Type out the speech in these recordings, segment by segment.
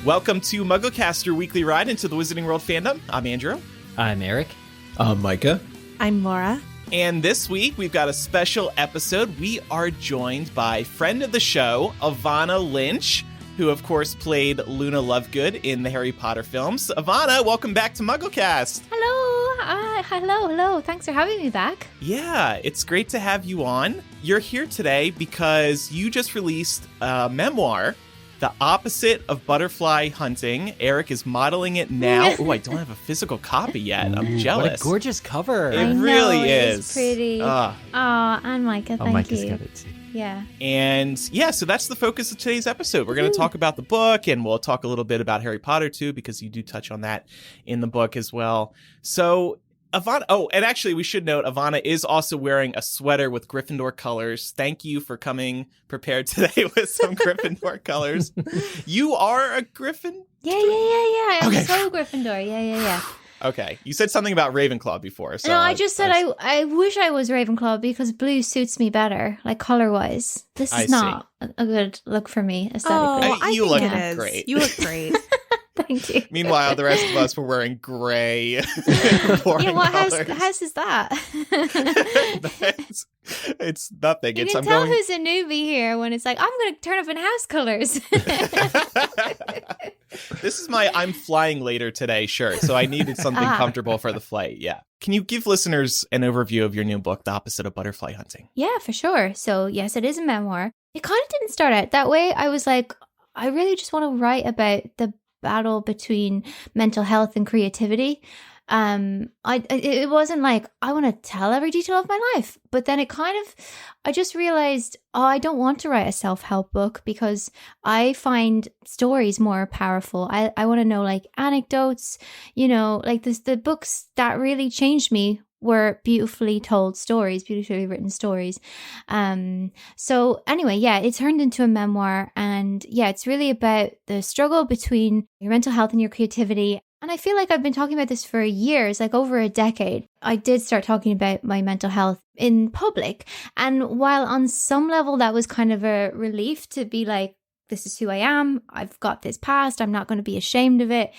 Welcome to MuggleCast, your weekly ride into the Wizarding World fandom. I'm Andrew. I'm Eric. I'm Micah. I'm Laura. And this week, we've got a special episode. We are joined by friend of the show, Evanna Lynch, who, of course, played Luna Lovegood in the Harry Potter films. Evanna, welcome back to MuggleCast. Hello. Thanks for having me back. Yeah, it's great to have you on. You're here today because you just released a memoir, The Opposite of Butterfly Hunting. Eric is modeling it now. Oh, I don't have a physical copy yet. I'm jealous. What a gorgeous cover. It really is. It's pretty. And Micah, thank Micah's you. got it too. Yeah. And yeah, so that's the focus of today's episode. We're going to talk about the book, and we'll talk a little bit about Harry Potter too, because you do touch on that in the book as well. So Evanna, and actually we should note, Evanna is also wearing a sweater with Gryffindor colors. Thank you for coming prepared today with some Gryffindor colors. You are a Gryffindor? Yeah. I'm Okay. so Gryffindor. Yeah. Okay. You said something about Ravenclaw before. So No, I just said I wish I was Ravenclaw because blue suits me better, like color-wise. This is not a good look for me aesthetically. I You look it is. Great. You look great. Thank you. Meanwhile, the rest of us were wearing gray. What colors. house is that? It's nothing. You can tell who's a newbie here when it's like, I'm going to turn up in house colors. This is my I'm flying later today shirt, so I needed something comfortable for the flight. Yeah. Can you give listeners an overview of your new book, The Opposite of Butterfly Hunting? Yeah, for sure. So yes, it is a memoir. It kind of didn't start out that way. I was like, I really just want to write about the battle between mental health and creativity. It wasn't like I want to tell every detail of my life, but then I just realized, I don't want to write a self-help book because I find stories more powerful. I want to know like anecdotes, like the books that really changed me were beautifully told stories, beautifully written stories. So anyway, yeah, it turned into a memoir, and yeah, it's really about the struggle between your mental health and your creativity. And I feel like I've been talking about this for years, like over a decade. I did start talking about my mental health in public. And while on some level that was kind of a relief to be like, this is who I am, I've got this past, I'm not going to be ashamed of it.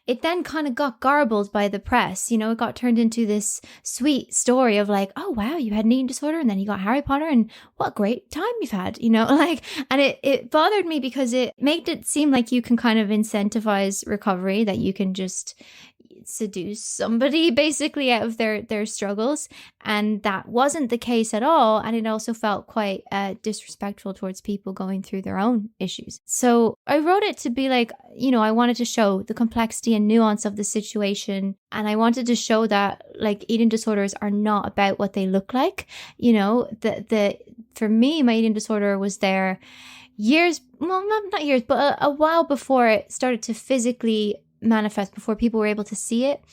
It then kind of got garbled by the press. It got turned into this sweet story of like, oh, wow, you had an eating disorder and then you got Harry Potter and what a great time you've had, and it bothered me because it made it seem like you can kind of incentivize recovery, that you can just seduce somebody basically out of their struggles, and that wasn't the case at all. And it also felt quite disrespectful towards people going through their own issues. So I wrote it to be like, I wanted to show the complexity and nuance of the situation, and I wanted to show that like eating disorders are not about what they look like. For me, my eating disorder was there years, well, not years, but a while before it started to physically manifest, before people were able to see it.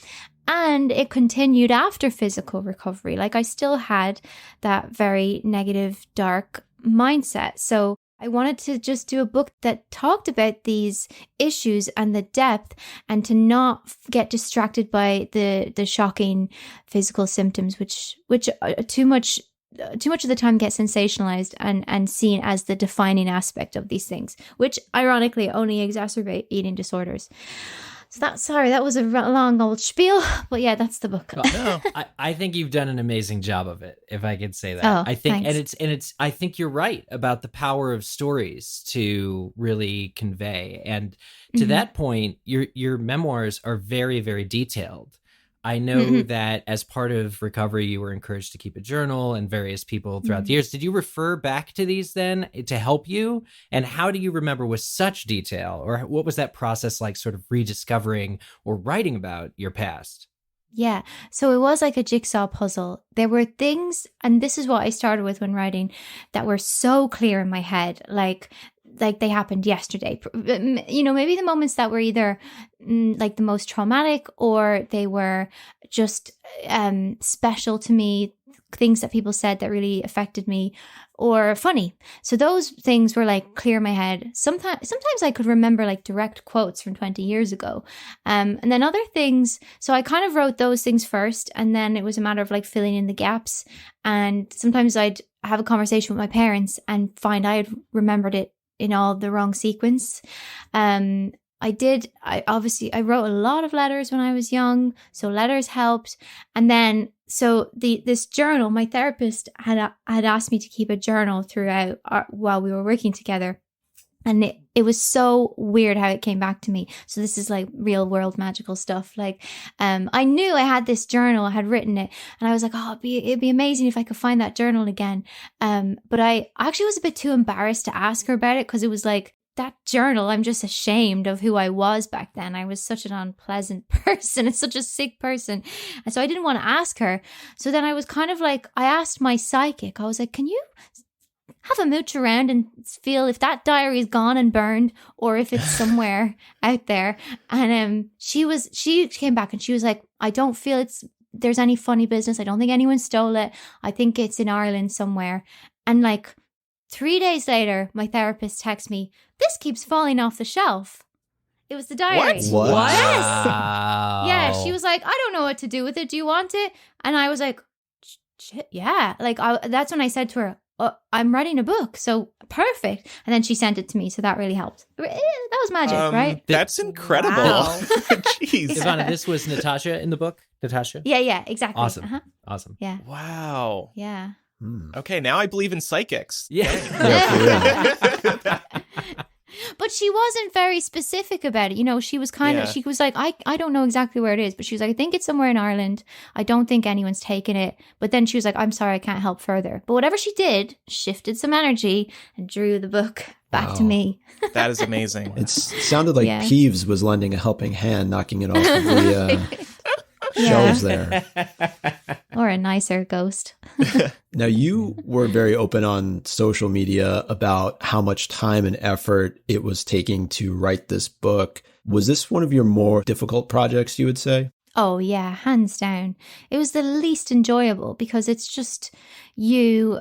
And it continued after physical recovery. Like I still had that very negative, dark mindset. So I wanted to just do a book that talked about these issues and the depth, and to not get distracted by the shocking physical symptoms, which too much of the time get sensationalized and seen as the defining aspect of these things, which ironically only exacerbate eating disorders. So that was a long old spiel, but yeah, that's the book. I think you've done an amazing job of it, if I could say that. I think, thanks. I think you're right about the power of stories to really convey. And to that point, your memoirs are very, very detailed. I know that as part of recovery, you were encouraged to keep a journal, and various people throughout the years. Did you refer back to these then to help you? And how do you remember with such detail? Or what was that process like, sort of rediscovering or writing about your past? Yeah, so it was like a jigsaw puzzle. There were things, and this is what I started with when writing, that were so clear in my head, like they happened yesterday. Maybe the moments that were either like the most traumatic, or they were just special to me, things that people said that really affected me, or funny. So those things were like clear in my head. Sometimes I could remember like direct quotes from 20 years ago. And then other things, so I kind of wrote those things first, and then it was a matter of like filling in the gaps. And sometimes I'd have a conversation with my parents and find I had remembered it in all the wrong sequence. I wrote a lot of letters when I was young, so letters helped. And then so this journal, my therapist had asked me to keep a journal throughout while we were working together. And it was so weird how it came back to me. So this is like real world magical stuff. Like, I knew I had this journal, I had written it, and I was like, oh, it'd be amazing if I could find that journal again. But I actually was a bit too embarrassed to ask her about it, because it was like, that journal, I'm just ashamed of who I was back then. I was such an unpleasant person and such a sick person. And so I didn't want to ask her. So then I was kind of like, I asked my psychic, I was like, can you have a mooch around and feel if that diary is gone and burned, or if it's somewhere out there? And she came back and she was like, I don't feel there's any funny business. I don't think anyone stole it. I think it's in Ireland somewhere. And like 3 days later, my therapist texts me, this keeps falling off the shelf. It was the diary. What? Yes. Wow. Yeah, she was like, I don't know what to do with it. Do you want it? And I was like, shit, yeah. Like, that's when I said to her, I'm writing a book, so perfect. And then she sent it to me, so that really helped. That was magic, right? That's incredible. Wow. Jeez. Ivana, this was Natasha in the book? Natasha? Yeah, exactly. Awesome. Uh-huh. Awesome. Yeah. Wow. Yeah. Okay, now I believe in psychics. Yeah. But she wasn't very specific about it. You know, she was she was like, I don't know exactly where it is, but she was like, I think it's somewhere in Ireland. I don't think anyone's taken it. But then she was like, I'm sorry, I can't help further. But whatever she did, shifted some energy and drew the book back to me. That is amazing. It sounded like Peeves was lending a helping hand, knocking it off of the shelves there. Or a nicer ghost. Now, you were very open on social media about how much time and effort it was taking to write this book. Was this one of your more difficult projects, you would say? Oh, yeah, hands down. It was the least enjoyable, because it's just you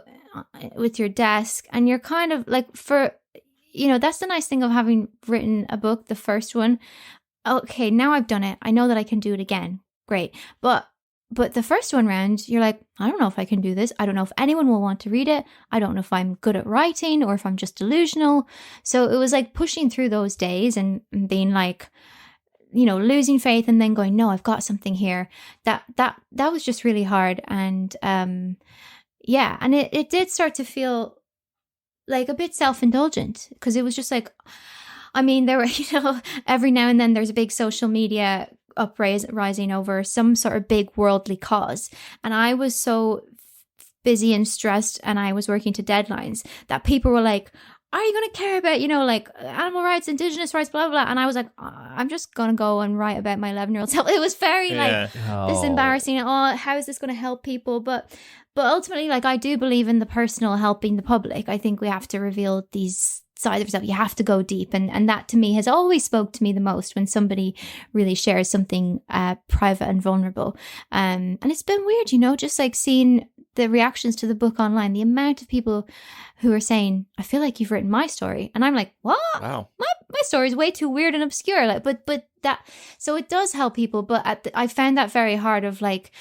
with your desk, and you're kind of like, that's the nice thing of having written a book, the first one. Okay, now I've done it. I know that I can do it again. Great. But the first one round, you're like, I don't know if I can do this. I don't know if anyone will want to read it. I don't know if I'm good at writing or if I'm just delusional. So it was like pushing through those days and being like, losing faith, and then going, no, I've got something here. That was just really hard. And and it did start to feel like a bit self-indulgent, because it was just like, I mean, there were, every now and then there's a big social media uprising over some sort of big worldly cause, and I was so busy and stressed, and I was working to deadlines, that people were like, are you going to care about like animal rights, indigenous rights, blah blah blah? And I was like, I'm just going to go and write about my 11-year-old self. It was very this embarrassing. How is this going to help people? But ultimately, like, I do believe in the personal helping the public. I think we have to reveal these side of yourself. You have to go deep, and that to me has always spoke to me the most, when somebody really shares something private and vulnerable. And it's been weird, just like seeing the reactions to the book online, the amount of people who are saying, I feel like you've written my story, and I'm like, what? Wow, my story is way too weird and obscure. Like, but that, so it does help people, but I found that very hard of like,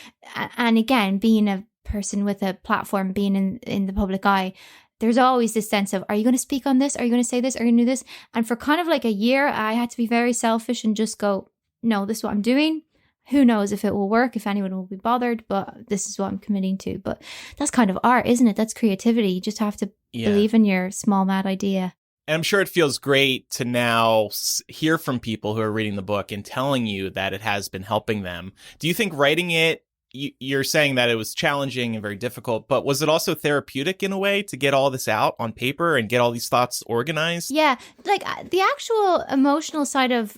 and again, being a person with a platform, being in the public eye, there's always this sense of, are you going to speak on this? Are you going to say this? Are you going to do this? And for kind of like a year, I had to be very selfish and just go, no, this is what I'm doing. Who knows if it will work, if anyone will be bothered, but this is what I'm committing to. But that's kind of art, isn't it? That's creativity. You just have to believe in your small, mad idea. And I'm sure it feels great to now hear from people who are reading the book and telling you that it has been helping them. Do you think writing it, you're saying that it was challenging and very difficult, but was it also therapeutic in a way to get all this out on paper and get all these thoughts organized? Yeah, like the actual emotional side of,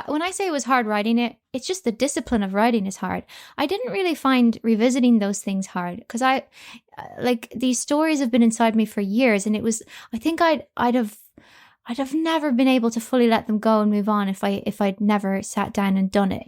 when I say it was hard writing it, it's just the discipline of writing is hard. I didn't really find revisiting those things hard, because these stories have been inside me for years, and it was, I think I'd have never been able to fully let them go and move on if I'd never sat down and done it,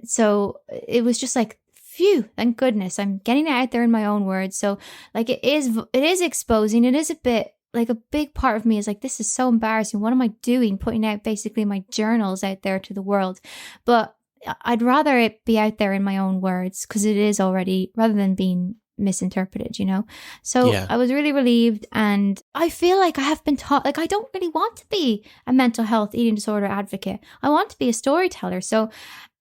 So it was just like, phew, thank goodness I'm getting it out there in my own words. So like, it is exposing. It is a bit like, a big part of me is like, this is so embarrassing. What am I doing? Putting out basically my journals out there to the world. But I'd rather it be out there in my own words, because it is already, rather than being misinterpreted, you know? So Yeah. I was really relieved, and I feel like I have been taught, like, I don't really want to be a mental health eating disorder advocate. I want to be a storyteller. So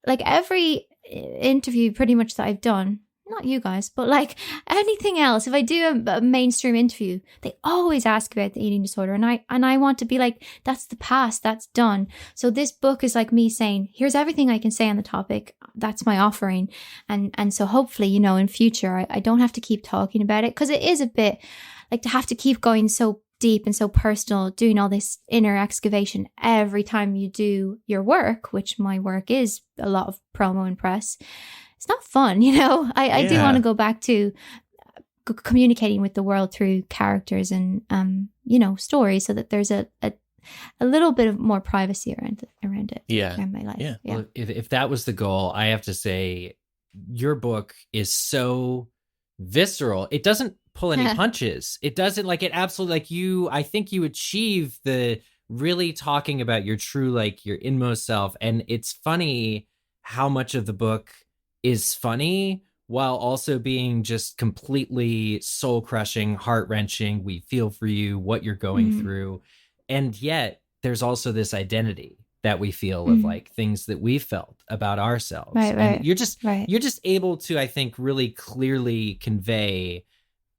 like every interview pretty much that I've done, not you guys, but like anything else, if I do a mainstream interview, they always ask about the eating disorder, and I want to be like, that's the past, that's done. So this book is like me saying, here's everything I can say on the topic. That's my offering. And so hopefully, you know, in future, I don't have to keep talking about it, because it is a bit like to have to keep going so deep and so personal, doing all this inner excavation every time you do your work, which my work is a lot of promo and press. It's not fun, you know. I do want to go back to communicating with the world through characters and you know, stories, so that there's a little bit of more privacy around it. Around my life. Yeah. Well, if that was the goal, I have to say your book is so visceral. It doesn't pull any punches. It doesn't, like, it absolutely, like, I think you achieve the really talking about your true, like, your inmost self. And it's funny how much of the book is funny while also being just completely soul crushing, heart wrenching. We feel for you, what you're going through. And yet there's also this identity that we feel of, like, things that we felt about ourselves. Right. And you're just able to, I think, really clearly convey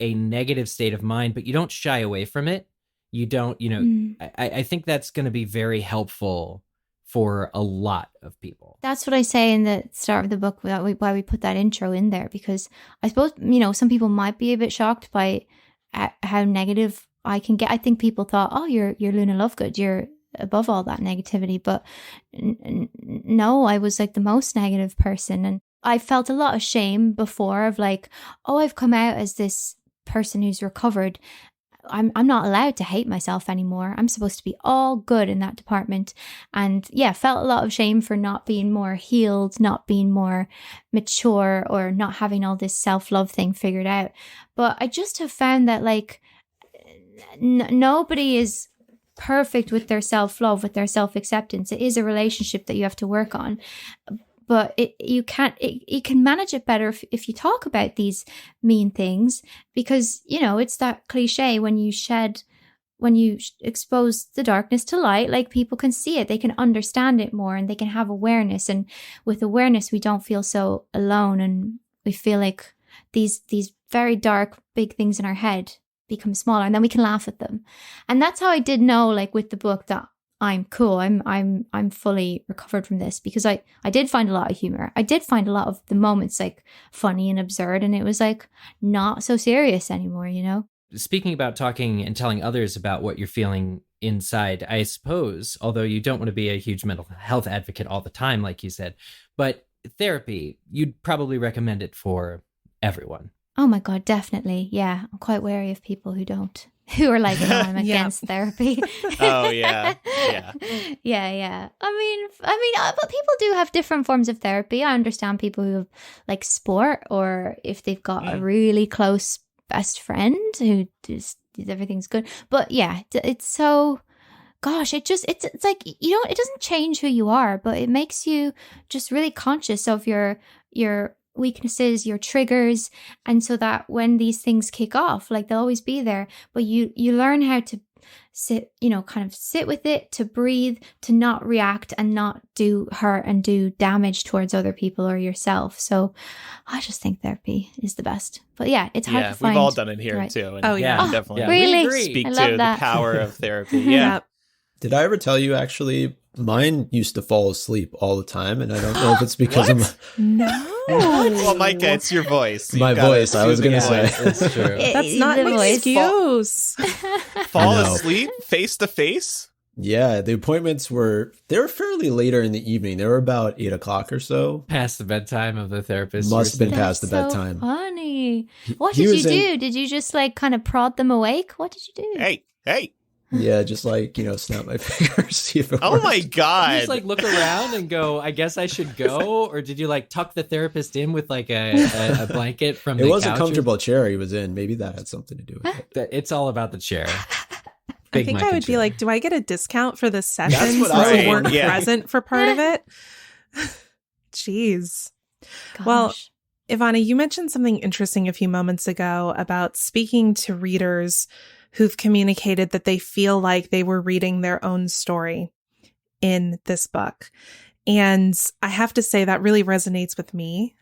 a negative state of mind, but you don't shy away from it. You don't, you know, I think that's going to be very helpful for a lot of people. That's what I say in the start of the book, why we put that intro in there, because I suppose, you know, some people might be a bit shocked by how negative I can get. I think people thought, oh, you're Luna Lovegood, you're above all that negativity. But no, I was like the most negative person. And I felt a lot of shame before of like, oh, I've come out as this person who's recovered. I'm not allowed to hate myself anymore. I'm supposed to be all good in that department. And yeah, felt a lot of shame for not being more healed, not being more mature, or not having all this self-love thing figured out. But I just have found that, like, nobody is perfect with their self-love, with their self-acceptance. It is a relationship that you have to work on. But you can manage it better if you talk about these mean things, because, you know, it's that cliche, when you expose the darkness to light, like, people can see it, they can understand it more, and they can have awareness. And with awareness, we don't feel so alone, and we feel like these very dark, big things in our head become smaller, and then we can laugh at them. And that's how I did know, like, with the book, that I'm cool. I'm fully recovered from this, because I did find a lot of humor. I did find a lot of the moments, like, funny and absurd, and it was like not so serious anymore, you know? Speaking about talking and telling others about what you're feeling inside, I suppose, although you don't want to be a huge mental health advocate all the time, like you said, but therapy, you'd probably recommend it for everyone. Oh my God, definitely. Yeah. I'm quite wary of people who are like, no, I'm against therapy. Oh, yeah. Yeah. I mean, but people do have different forms of therapy. I understand people who have, like, sport, or if they've got a really close best friend who just everything's good. But yeah, it's so, gosh, it's like, you know, it doesn't change who you are, but it makes you just really conscious of your weaknesses, your triggers, and so that when these things kick off, like, they'll always be there, but you learn how to sit, you know, kind of sit with it, to breathe, to not react and not do hurt and do damage towards other people or yourself. So I just think therapy is the best. But yeah, it's hard to find. We've all done it here too. And definitely really speak I to love that. the power of therapy. Yeah. Did I ever tell you, actually, mine used to fall asleep all the time, and I don't know if it's because I'm... No. Well, Micah, it's your voice. My voice, I was going to say. It's true. That's not an excuse. Fall asleep face to face? Yeah, the appointments they were fairly later in the evening. They were about 8 o'clock or so. Past the bedtime of the therapist. Must have been past the That's bedtime. So funny. What did you do? Did you just, like, kind of prod them awake? What did you do? Hey. Yeah, just, like, you know, snap my fingers, see if it Oh works. my God. Did you just, like, look around and go, I guess I should go? Or did you, like, tuck the therapist in with, like, a blanket from the couch? It was a comfortable chair he was in. Maybe that had something to do with it. It's all about the chair. I think I would be like, do I get a discount for this session That's what since I you weren't would. Yeah. present for part of it? Jeez. Gosh. Well, Evanna, you mentioned something interesting a few moments ago about speaking to readers who've communicated that they feel like they were reading their own story in this book. And I have to say that really resonates with me.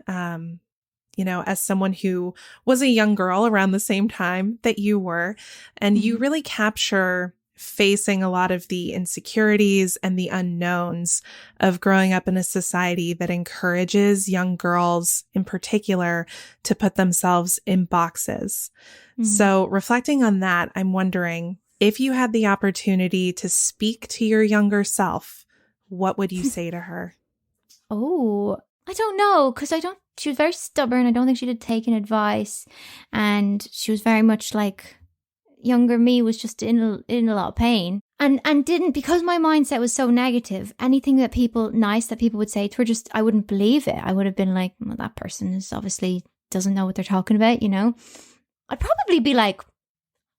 As someone who was a young girl around the same time that you were, and you really capture facing a lot of the insecurities and the unknowns of growing up in a society that encourages young girls in particular to put themselves in boxes. So reflecting on that, I'm wondering if you had the opportunity to speak to your younger self, what would you say to her? Oh, I don't know, because she was very stubborn. I don't think she'd taken advice. And she was very much like, younger me was just in a lot of pain. And didn't, because my mindset was so negative, anything that people would say to her, just, I wouldn't believe it. I would have been like, well, that person is obviously doesn't know what they're talking about, I'd probably be like,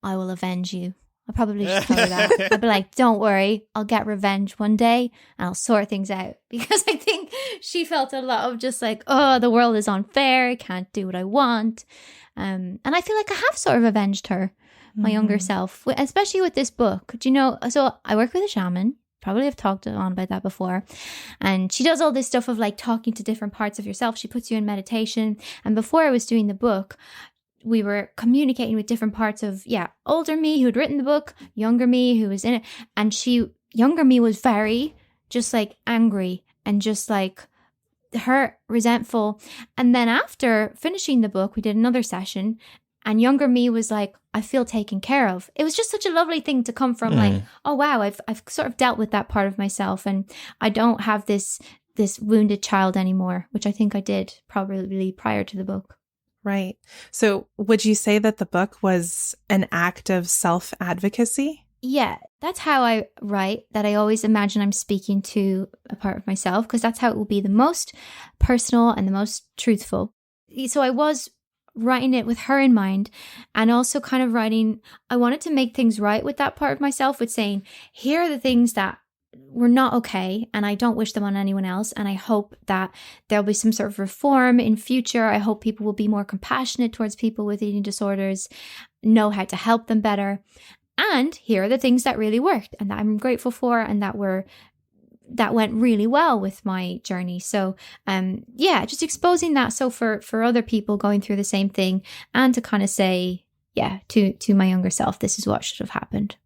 I will avenge you. I'll probably just tell her that. I'd be like, don't worry, I'll get revenge one day and I'll sort things out. Because I think she felt a lot of just like, oh, the world is unfair. I can't do what I want. And I feel like I have sort of avenged her, my younger self, especially with this book. So I work with a shaman. Probably have talked on about that before. And she does all this stuff of like talking to different parts of yourself. She puts you in meditation. And before I was doing the book, we were communicating with different parts of, older me who'd written the book, younger me who was in it. And younger me was very just like angry and just like hurt, resentful. And then after finishing the book, we did another session and younger me was like, I feel taken care of. It was just such a lovely thing to come from like, oh, wow, I've sort of dealt with that part of myself and I don't have this wounded child anymore, which I think I did probably prior to the book. Right. So would you say that the book was an act of self-advocacy? Yeah, that's how I write, that I always imagine I'm speaking to a part of myself because that's how it will be the most personal and the most truthful. So I was writing it with her in mind and also kind of writing, I wanted to make things right with that part of myself with saying, here are the things that were not okay and I don't wish them on anyone else, and I hope that there'll be some sort of reform in future. I hope people will be more compassionate towards people with eating disorders, know how to help them better, and here are the things that really worked and that I'm grateful for and that went really well with my journey. So just exposing that, so for other people going through the same thing, and to kind of say to my younger self, this is what should have happened.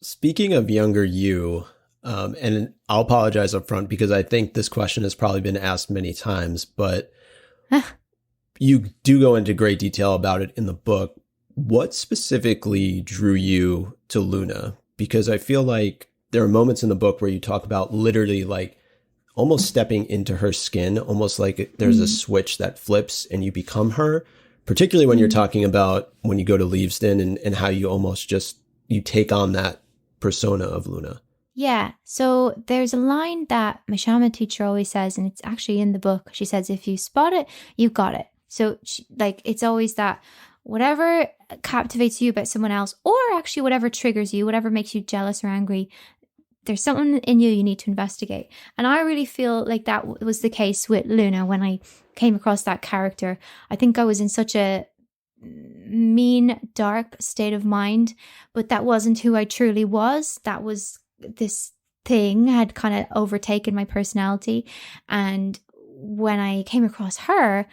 Speaking of younger you, and I'll apologize up front because I think this question has probably been asked many times, but you do go into great detail about it in the book. What specifically drew you to Luna? Because I feel like there are moments in the book where you talk about literally like almost stepping into her skin, almost like there's a switch that flips and you become her, particularly when you're talking about when you go to Leavesden and how you almost just, you take on that persona of Luna. Yeah. So there's a line that my shaman teacher always says, and it's actually in the book. She says, if you spot it, you've got it. So it's always that whatever captivates you about someone else, or actually whatever triggers you, whatever makes you jealous or angry, there's something in you need to investigate. And I really feel like that was the case with Luna when I came across that character. I think I was in such a mean, dark state of mind, but that wasn't who I truly was. That was, this thing had kind of overtaken my personality. And when I came across her,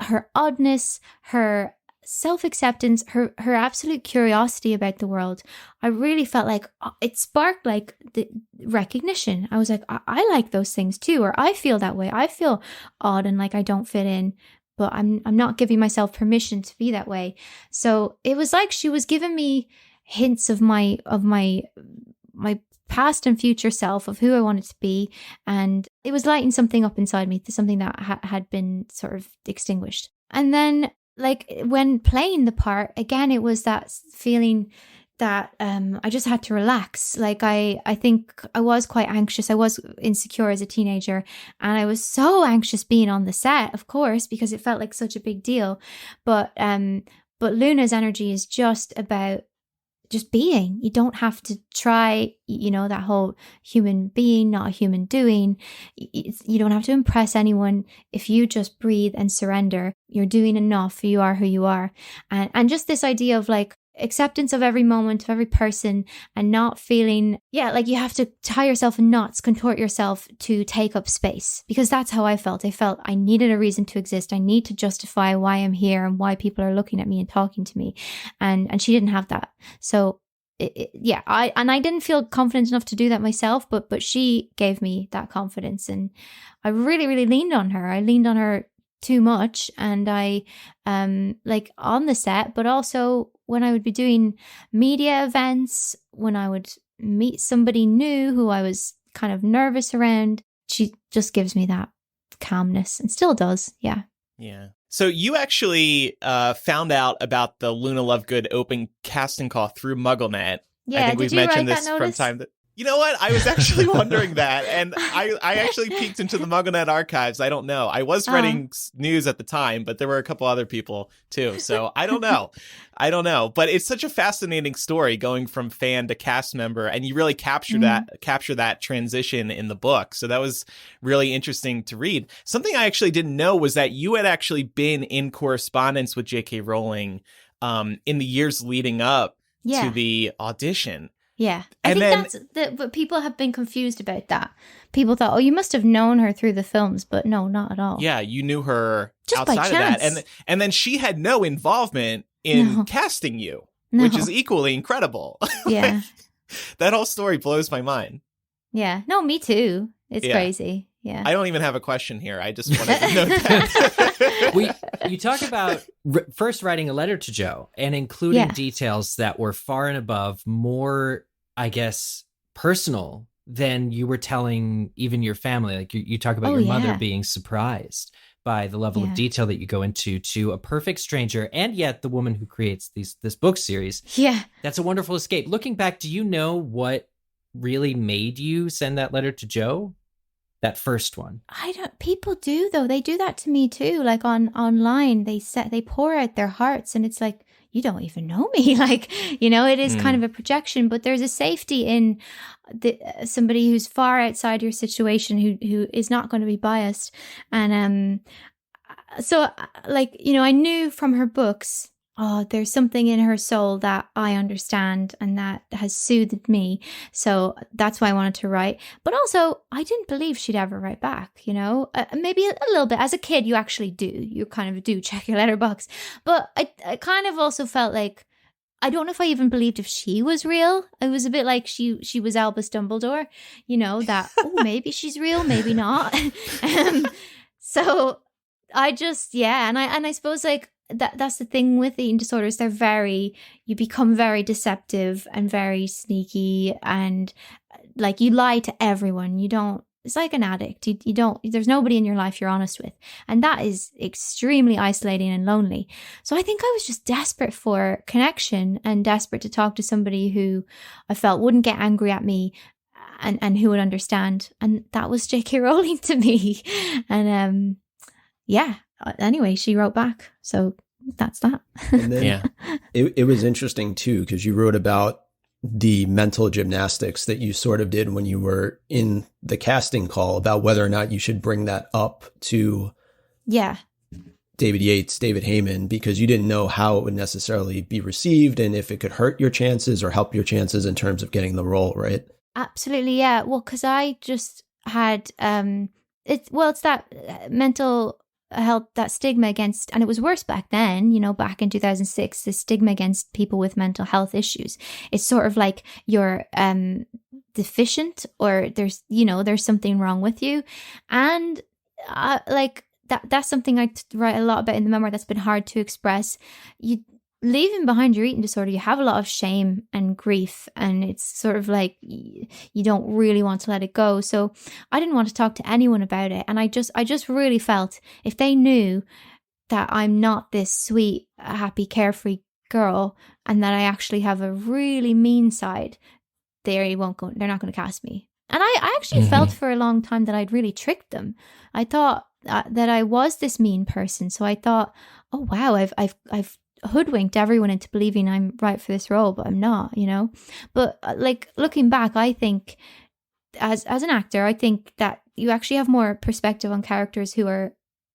her oddness, her self-acceptance, her absolute curiosity about the world, I really felt like it sparked like the recognition. I was like, I like those things too, or I feel that way. I feel odd and like I don't fit in, but I'm not giving myself permission to be that way. So it was like she was giving me hints of my past and future self, of who I wanted to be, and it was lighting something up inside me, something that had been sort of extinguished. And then like when playing the part again, it was that feeling that I just had to relax. Like I think I was quite anxious. I was insecure as a teenager, and I was so anxious being on the set, of course, because it felt like such a big deal. But Luna's energy is just about just being. You don't have to try, that whole human being, not a human doing. You don't have to impress anyone. If you just breathe and surrender, you're doing enough. You are who you are. And just this idea of like acceptance of every moment, of every person, and not feeling, like you have to tie yourself in knots, contort yourself to take up space. Because that's how I felt. I felt I needed a reason to exist. I need to justify why I'm here and why people are looking at me and talking to me. And she didn't have that. So I didn't feel confident enough to do that myself, but she gave me that confidence, and I really, really leaned on her. I leaned on her too much, and I like on the set, but also when I would be doing media events, when I would meet somebody new who I was kind of nervous around, she just gives me that calmness, and still does. Yeah. So you actually found out about the Luna Lovegood open casting call through MuggleNet. Yeah, I think we've mentioned this from time to... You know what? I was actually wondering that, and I actually peeked into the MuggleNet archives. I don't know. I was reading news at the time, but there were a couple other people too. So I don't know. But it's such a fascinating story going from fan to cast member, and you really capture that transition in the book. So that was really interesting to read. Something I actually didn't know was that you had actually been in correspondence with JK Rowling in the years leading up to the audition. Yeah. I think but people have been confused about that. People thought, you must have known her through the films, but no, not at all. Yeah, you knew her just outside by of chance. that. And then she had no involvement in casting you, which is equally incredible. Yeah. That whole story blows my mind. Yeah. No, me too. It's crazy. Yeah. I don't even have a question here. I just wanted to know that. You talk about first writing a letter to Jo and including details that were far and above more, I guess, personal than you were telling even your family. Like you talk about your mother being surprised by the level of detail that you go into to a perfect stranger, and yet the woman who creates this book series. Yeah. That's a wonderful escape. Looking back, do you know what really made you send that letter to Jo? That first one. People do though. They do that to me too. Like online, they pour out their hearts, and it's like, you don't even know me. Like, it is kind of a projection, but there's a safety in somebody who's far outside your situation, who is not going to be biased. And so like, I knew from her books, there's something in her soul that I understand and that has soothed me. So that's why I wanted to write. But also, I didn't believe she'd ever write back, maybe a little bit. As a kid, you actually do. You kind of do check your letterbox. But I kind of also felt like, I don't know if I even believed if she was real. It was a bit like she was Albus Dumbledore, that, maybe she's real, maybe not. So I just, and I suppose like, that's the thing with eating disorders. You become very deceptive and very sneaky, and like you lie to everyone. It's like an addict. There's nobody in your life you're honest with. And that is extremely isolating and lonely. So I think I was just desperate for connection and desperate to talk to somebody who I felt wouldn't get angry at me and who would understand. And that was JK Rowling to me. And anyway, she wrote back. So that's that. And then it was interesting too, because you wrote about the mental gymnastics that you sort of did when you were in the casting call about whether or not you should bring that up to David Yates, David Heyman, because you didn't know how it would necessarily be received and if it could hurt your chances or help your chances in terms of getting the role, right? Absolutely, yeah. Well, because I just had it's that mental health, that stigma against, and it was worse back then, back in 2006, the stigma against people with mental health issues. It's sort of like you're deficient, or there's something wrong with you. And like that's something I write a lot about in the memoir that's been hard to express. Leaving behind your eating disorder, you have a lot of shame and grief, and it's sort of like you don't really want to let it go. So I didn't want to talk to anyone about it, and I just really felt if they knew that I'm not this sweet, happy, carefree girl, and that I actually have a really mean side, they're not going to cast me. And I actually felt for a long time that I'd really tricked them. I thought that I was this mean person, so I thought, oh wow, I've hoodwinked everyone into believing I'm right for this role, but I'm not, you know. But like looking back, I think as an actor, I think that you actually have more perspective on characters who are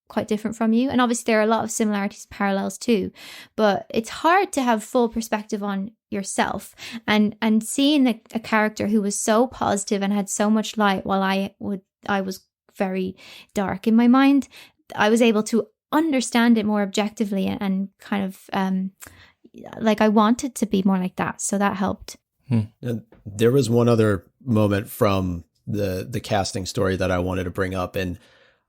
quite different from you. And obviously there are a lot of similarities and parallels too, but it's hard to have full perspective on yourself. And seeing a character who was so positive and had so much light while I was very dark in my mind, I was able to understand it more objectively and kind of like I wanted to be more like that. So that helped. And there was one other moment from the casting story that I wanted to bring up, and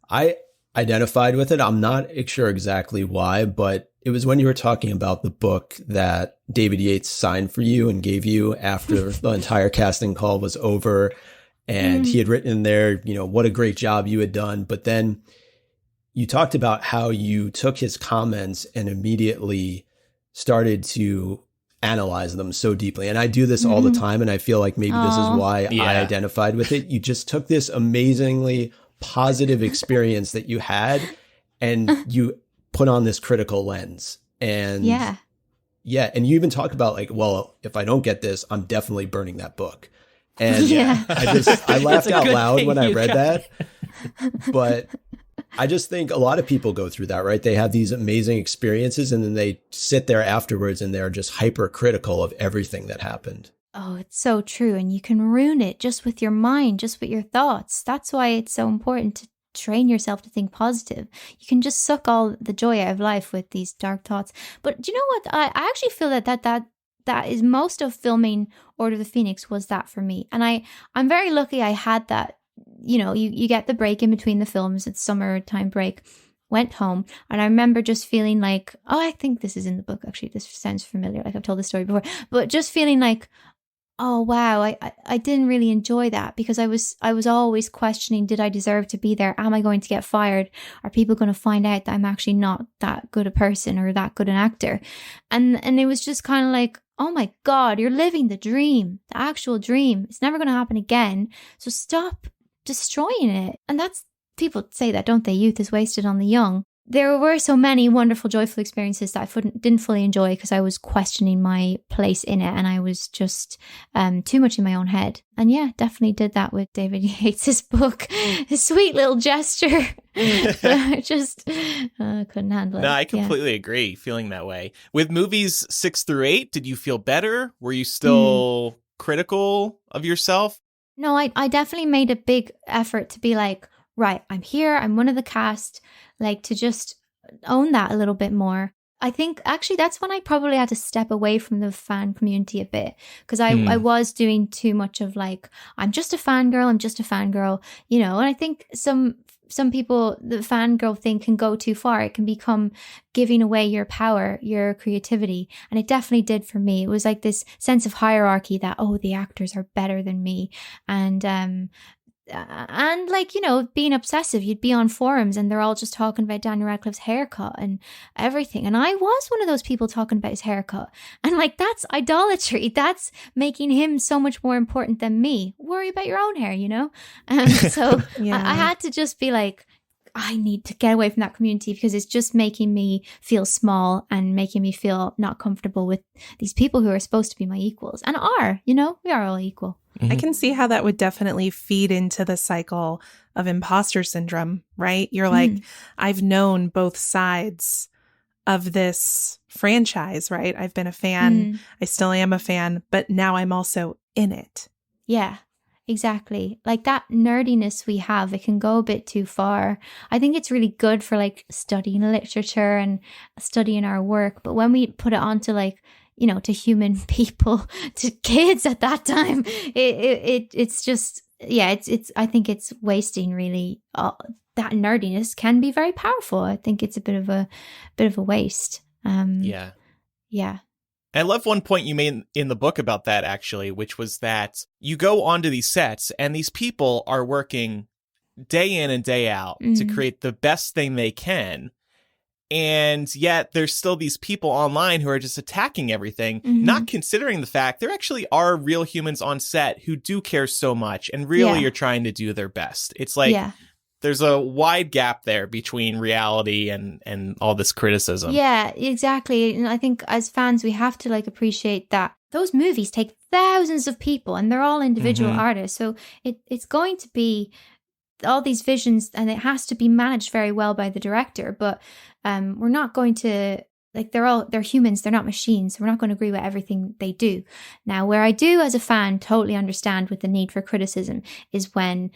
I identified with it. I'm not sure exactly why, but it was when you were talking about the book that David Yates signed for you and gave you after the entire casting call was over. And he had written in there, you know, what a great job you had done. But then you talked about how you took his comments and immediately started to analyze them so deeply. And I do this all the time. And I feel like maybe this is why I identified with it. You just took this amazingly positive experience that you had and you put on this critical lens. And and you even talk about like, well, if I don't get this, I'm definitely burning that book. And I laughed out loud when I read that. But I just think a lot of people go through that, right? They have these amazing experiences and then they sit there afterwards and they're just hypercritical of everything that happened. Oh, it's so true. And you can ruin it just with your mind, just with your thoughts. That's why it's so important to train yourself to think positive. You can just suck all the joy out of life with these dark thoughts. But do you know what? I actually feel that is most of filming Order of the Phoenix was that for me. And I'm very lucky I had that. You know, you get the break in between the films. It's summertime break. Went home and I remember just feeling like, oh, I think this is in the book. Actually, this sounds familiar. Like I've told this story before, but just feeling like, oh wow, I didn't really enjoy that because I was always questioning, did I deserve to be there? Am I going to get fired? Are people going to find out that I'm actually not that good a person or that good an actor? And it was just kind of like, oh my God, you're living the dream, the actual dream. It's never going to happen again. So stop destroying it. And that's, people say that, don't they? Youth is wasted on the young. There were so many wonderful, joyful experiences that I didn't fully enjoy because I was questioning my place in it and I was just too much in my own head. And yeah, definitely did that with David Yates' book. A sweet little gesture. I just couldn't handle it. No, I completely agree feeling that way. With movies 6 through 8, did you feel better? Were you still critical of yourself? No, I definitely made a big effort to be like, right, I'm here, I'm one of the cast, like to just own that a little bit more. I think actually that's when I probably had to step away from the fan community a bit because I was doing too much of like, I'm just a fangirl, you know, and I think some people, the fangirl thing can go too far. It can become giving away your power, your creativity. And it definitely did for me. It was like this sense of hierarchy that, oh, the actors are better than me. And like, you know, being obsessive, you'd be on forums and they're all just talking about Daniel Radcliffe's haircut and everything. And I was one of those people talking about his haircut. And like, that's idolatry. That's making him so much more important than me. Worry about your own hair, you know? So I had to just be like, I need to get away from that community because it's just making me feel small and making me feel not comfortable with these people who are supposed to be my equals and are, you know, we are all equal. I can see how that would definitely feed into the cycle of imposter syndrome, right? You're like, I've known both sides of this franchise, right? I've been a fan. I still am a fan, but now I'm also in it. Yeah, exactly. Like that nerdiness we have, it can go a bit too far. I think it's really good for like studying literature and studying our work. But when we put it onto like, you know, to human people, to kids at that time, it's just, yeah, it's, I think it's wasting really. That nerdiness can be very powerful. I think it's a bit of a waste. Yeah. I love one point you made in the book about that, actually, which was that you go onto these sets and these people are working day in and day out to create the best thing they can. And yet there's still these people online who are just attacking everything, not considering the fact there actually are real humans on set who do care so much and really are trying to do their best. It's like There's a wide gap there between reality and all this criticism. Yeah, exactly. And I think as fans, we have to like appreciate that those movies take thousands of people and they're all individual artists. So it's going to be all these visions, and it has to be managed very well by the director. But we're not going to, like, they're humans, they're not machines. So we're not going to agree with everything they do. Now, where I do as a fan totally understand with the need for criticism is when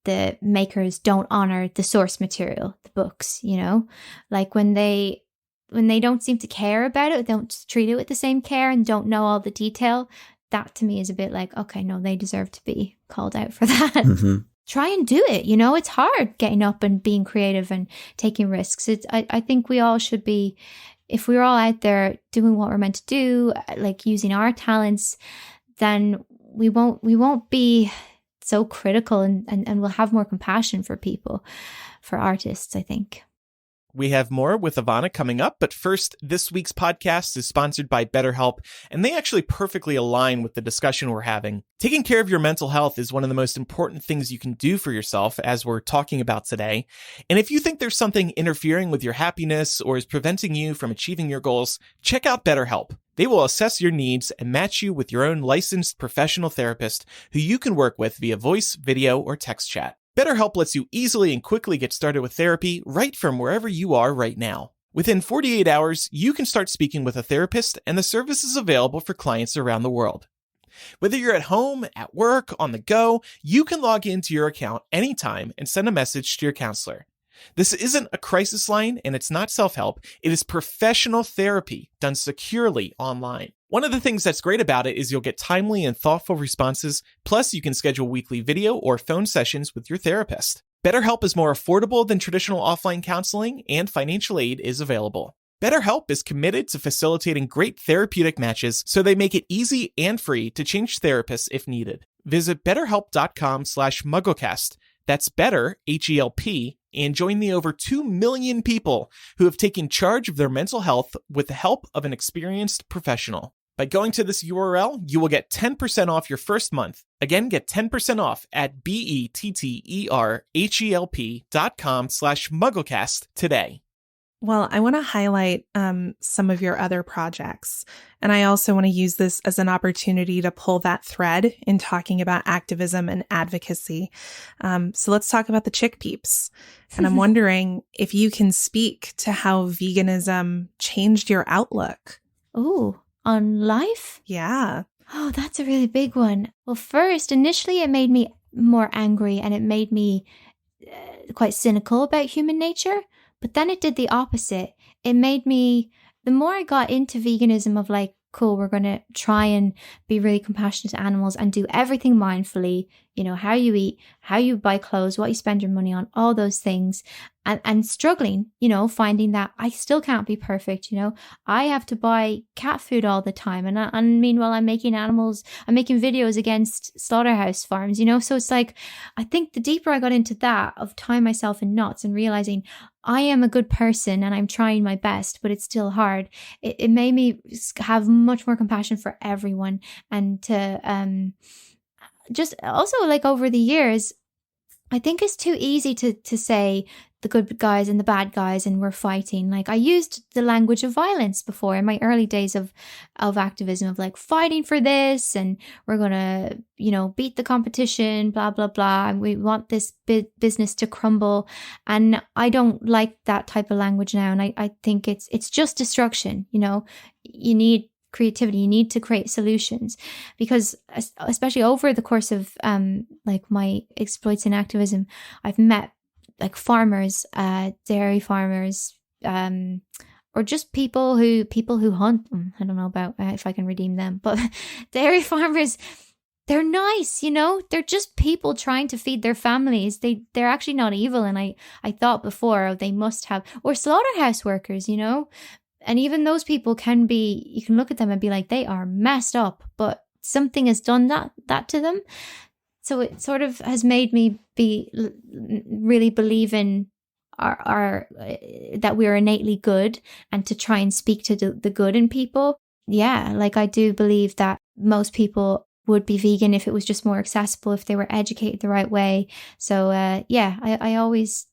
the makers don't honor the source material, the books, you know, like when they don't seem to care about it, don't treat it with the same care and don't know all the detail. That to me is a bit like, okay, no, they deserve to be called out for that. Try and do it. You know, it's hard getting up and being creative and taking risks. I think we all should be, if we're all out there doing what we're meant to do, like using our talents, then we won't be so critical and we'll have more compassion for people, for artists, I think. We have more with Evanna coming up, but first, this week's podcast is sponsored by BetterHelp, and they actually perfectly align with the discussion we're having. Taking care of your mental health is one of the most important things you can do for yourself, as we're talking about today. And if you think there's something interfering with your happiness or is preventing you from achieving your goals, check out BetterHelp. They will assess your needs and match you with your own licensed professional therapist who you can work with via voice, video, or text chat. BetterHelp lets you easily and quickly get started with therapy right from wherever you are right now. Within 48 hours, you can start speaking with a therapist, and the service is available for clients around the world. Whether you're at home, at work, on the go, you can log into your account anytime and send a message to your counselor. This isn't a crisis line, and it's not self-help. It is professional therapy done securely online. One of the things that's great about it is you'll get timely and thoughtful responses, plus you can schedule weekly video or phone sessions with your therapist. BetterHelp is more affordable than traditional offline counseling, and financial aid is available. BetterHelp is committed to facilitating great therapeutic matches, so they make it easy and free to change therapists if needed. Visit betterhelp.com/MuggleCast. That's better, H-E-L-P, and join the over 2 million people who have taken charge of their mental health with the help of an experienced professional. By going to this URL, you will get 10% off your first month. Again, get 10% off at betterhelp.com/MuggleCast today. Well, I want to highlight some of your other projects. And I also want to use this as an opportunity to pull that thread in talking about activism and advocacy. So let's talk about the Chick Peeps. And I'm wondering if you can speak to how veganism changed your outlook. Oh, on life? Yeah. Oh, that's a really big one. Well, first, initially it made me more angry and it made me quite cynical about human nature. But then it did the opposite. It made me, the more I got into veganism of like, cool, we're going to try and be really compassionate to animals and do everything mindfully, you know, how you eat, how you buy clothes, what you spend your money on, all those things. And struggling, you know, finding that I still can't be perfect, you know. I have to buy cat food all the time. And meanwhile, I'm making videos against slaughterhouse farms, you know. So it's like, I think the deeper I got into that, of tying myself in knots and realizing I am a good person and I'm trying my best, but it's still hard. It made me have much more compassion for everyone, and to just also, like, over the years, I think it's too easy to say the good guys and the bad guys and we're fighting. Like, I used the language of violence before in my early days of activism, of like fighting for this and we're gonna, you know, beat the competition, blah blah blah, and we want this business to crumble. And I don't like that type of language now, and I think it's just destruction. You know, you need creativity, you need to create solutions, because especially over the course of like my exploits in activism, I've met like farmers, dairy farmers, or just people who hunt. I don't know about if I can redeem them, but dairy farmers, they're nice, you know. They're just people trying to feed their families. They're actually not evil. And I thought before, oh, they must have, or slaughterhouse workers, you know. And even those people can be, you can look at them and be like, they are messed up, but something has done that to them. So it sort of has made me really believe in our that we're innately good, and to try and speak to the good in people. Yeah, like I do believe that most people would be vegan if it was just more accessible, if they were educated the right way. So I always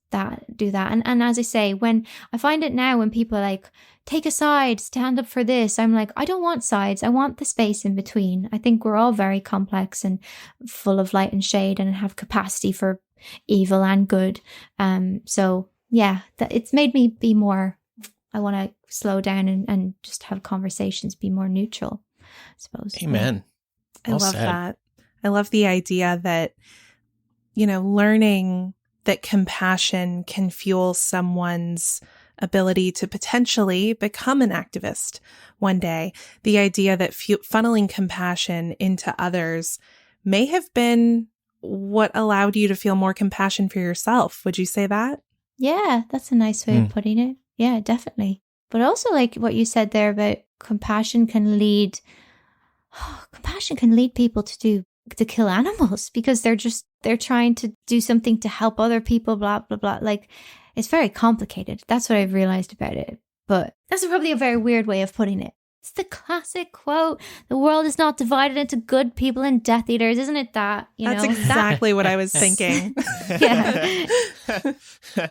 do that. And as I say, when I find it now, when people are like, take a side, stand up for this, I'm like, I don't want sides. I want the space in between. I think we're all very complex and full of light and shade and have capacity for evil and good. So yeah, it's made me be more, I want to slow down and just have conversations, be more neutral, I suppose. Amen. I love that. I love the idea that, learning that compassion can fuel someone's ability to potentially become an activist one day. The idea that funneling compassion into others may have been what allowed you to feel more compassion for yourself. Would you say that? Yeah, that's a nice way of putting it. Yeah, definitely. But also like what you said there about compassion can lead people to kill animals because they're trying to do something to help other people, blah, blah, blah. Like, it's very complicated. That's what I've realized about it. But that's probably a very weird way of putting it. It's the classic quote, the world is not divided into good people and Death Eaters. Isn't it that? That's exactly what I was thinking. Yeah.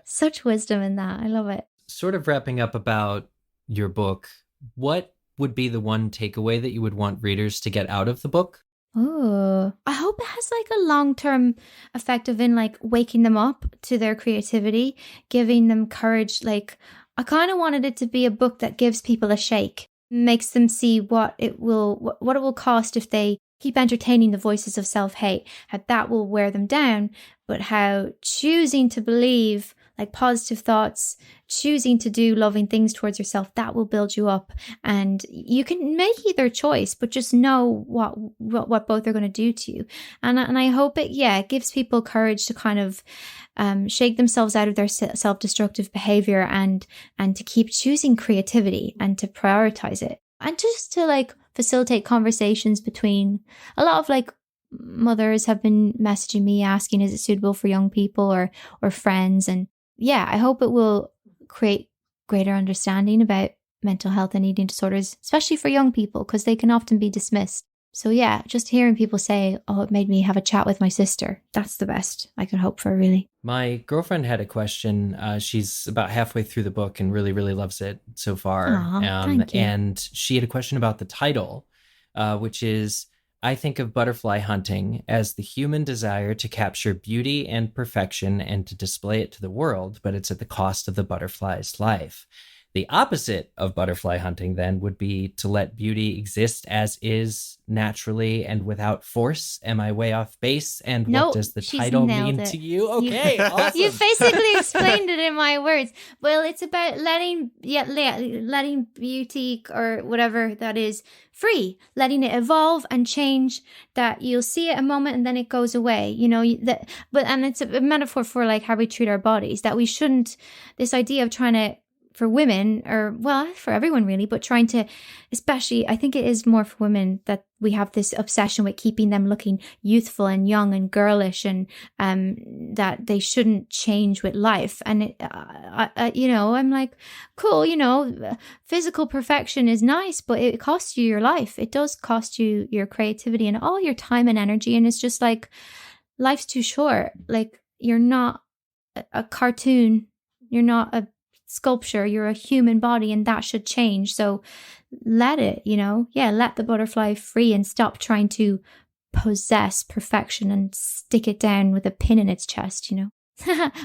Such wisdom in that. I love it. Sort of wrapping up about your book, what would be the one takeaway that you would want readers to get out of the book? Oh, I hope it has like a long-term effect of in like waking them up to their creativity, giving them courage. Like, I kind of wanted it to be a book that gives people a shake, makes them see what it will cost if they keep entertaining the voices of self-hate, how that will wear them down, but how choosing to believe like positive thoughts, choosing to do loving things towards yourself, that will build you up. And you can make either choice, but just know what both are going to do to you. And I hope it gives people courage to kind of shake themselves out of their self-destructive behavior and to keep choosing creativity and to prioritize it. And just to like facilitate conversations between a lot of like mothers have been messaging me asking, is it suitable for young people or friends? And yeah, I hope it will create greater understanding about mental health and eating disorders, especially for young people, because they can often be dismissed. So yeah, just hearing people say, oh, it made me have a chat with my sister. That's the best I can hope for, really. My girlfriend had a question. She's about halfway through the book and really, really loves it so far. Thank you. And she had a question about the title, which is, I think of butterfly hunting as the human desire to capture beauty and perfection and to display it to the world, but it's at the cost of the butterfly's life. The opposite of butterfly hunting then would be to let beauty exist as is, naturally and without force. Am I way off base? And Nope, what does the she's title nailed mean it. to you? Okay, awesome. You basically explained it in my words. Well, it's about letting beauty or whatever that is free, letting it evolve and change. That you'll see it a moment and then it goes away. And it's a metaphor for like how we treat our bodies. That we shouldn't. This idea of trying to. For women, or well, for everyone really, but trying to, especially, I think it is more for women that we have this obsession with keeping them looking youthful and young and girlish, and that they shouldn't change with life. And I'm like, cool, physical perfection is nice, but it costs you your life. It does cost you your creativity and all your time and energy. And it's just like, life's too short. Like, you're not a cartoon. You're not a sculpture, you're a human body, and that should change. So let it, let the butterfly free and stop trying to possess perfection and stick it down with a pin in its chest,